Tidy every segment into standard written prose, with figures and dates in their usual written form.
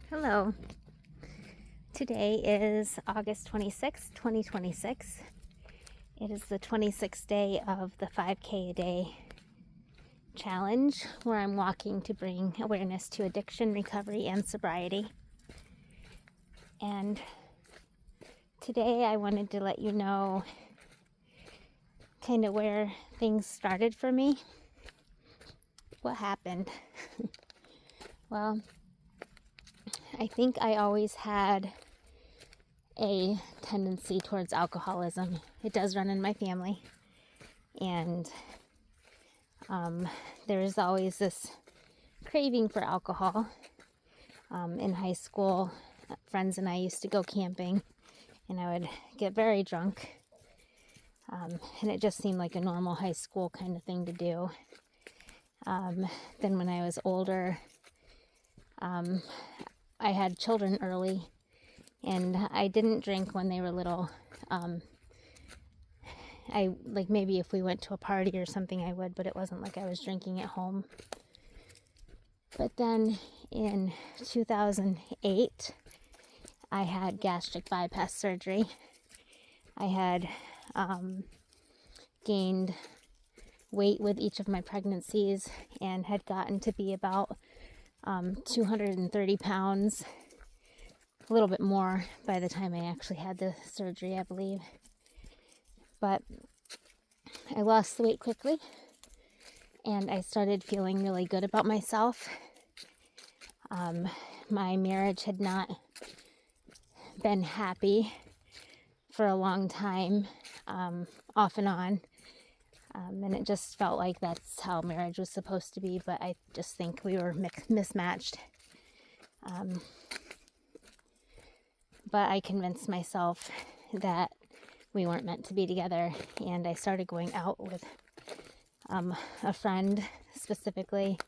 Hello. Today is August 26th, 2026. It is the 26th day of the 5K a day challenge where I'm walking to bring awareness to addiction, recovery, and sobriety. And today I wanted to let you know kind of where things started for me. What happened? Well, I think I always had a tendency towards alcoholism. It does run in my family. And there was always this craving for alcohol. In high school, friends and I used to go camping, and I would get very drunk. And it just seemed like a normal high school kind of thing to do. Then when I was older, I had children early, and I didn't drink when they were little. Maybe if we went to a party or something I would, but it wasn't like I was drinking at home. But then in 2008, I had gastric bypass surgery. I had gained weight with each of my pregnancies and had gotten to be about 230 pounds, a little bit more by the time I actually had the surgery, I believe. But I lost the weight quickly, and I started feeling really good about myself. My marriage had not been happy for a long time, off and on, and it just felt like that's how marriage was supposed to be, but I just think we were mismatched. But I convinced myself that we weren't meant to be together, and I started going out with a friend specifically,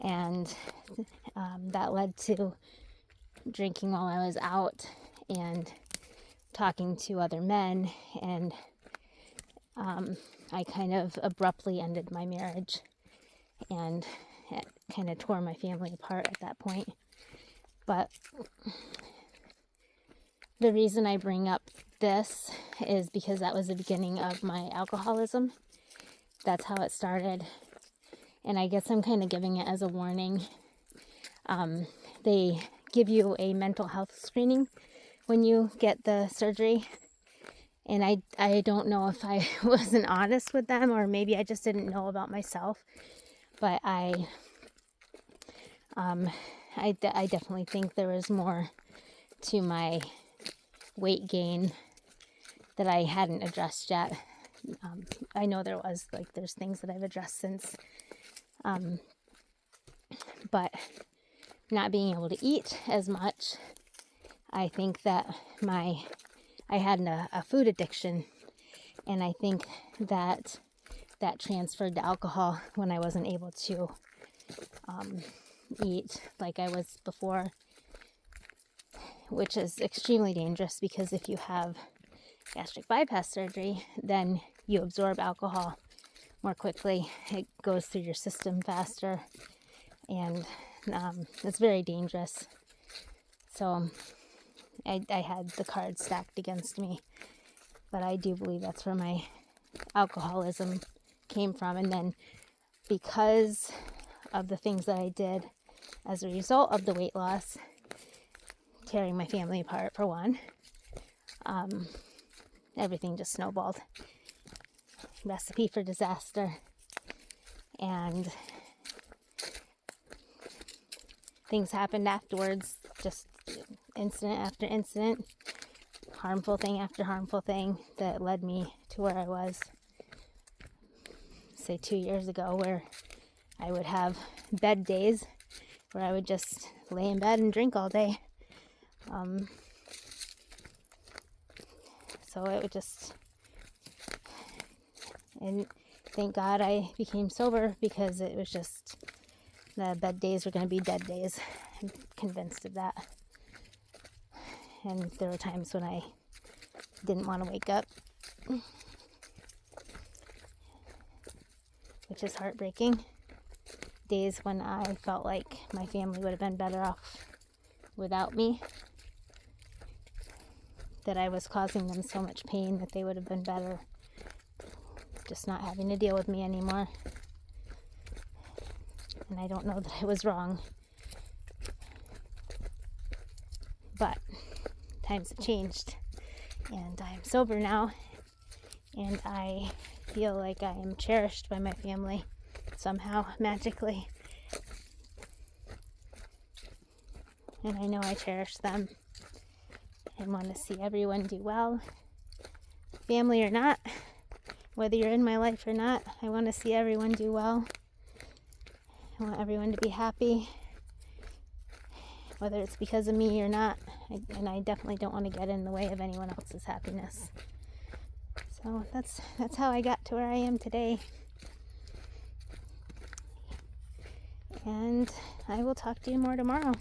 and that led to drinking while I was out and talking to other men, and I kind of abruptly ended my marriage, and it kind of tore my family apart at that point. But the reason I bring up this is because that was the beginning of my alcoholism. That's how it started. And I guess I'm kind of giving it as a warning. They give you a mental health screening when you get the surgery. And I don't know if I wasn't honest with them, or maybe I just didn't know about myself. But I definitely think there was more to my weight gain that I hadn't addressed yet. I know there's things that I've addressed since, but not being able to eat as much, I think that I had a food addiction, and I think that transferred to alcohol when I wasn't able to eat like I was before, which is extremely dangerous because if you have gastric bypass surgery, then you absorb alcohol more quickly. It goes through your system faster, and it's very dangerous. So I had the cards stacked against me, but I do believe that's where my alcoholism came from. And then because of the things that I did as a result of the weight loss, tearing my family apart for one, everything just snowballed. Recipe for disaster. And things happened afterwards, just incident after incident, harmful thing after harmful thing that led me to where I was, say 2 years ago, where I would have bed days where I would just lay in bed and drink all day. So it would just, and thank God I became sober, because it was just, the bed days were going to be dead days. I'm convinced of that. And there were times when I didn't want to wake up, which is heartbreaking. Days when I felt like my family would have been better off without me, that I was causing them so much pain that they would have been better just not having to deal with me anymore. And I don't know that I was wrong. But times have changed, and I'm sober now, and I feel like I am cherished by my family somehow, magically. And I know I cherish them and want to see everyone do well, family or not. Whether you're in my life or not, I want to see everyone do well. I want everyone to be happy, whether it's because of me or not. And I definitely don't want to get in the way of anyone else's happiness. So that's how I got to where I am today. And I will talk to you more tomorrow.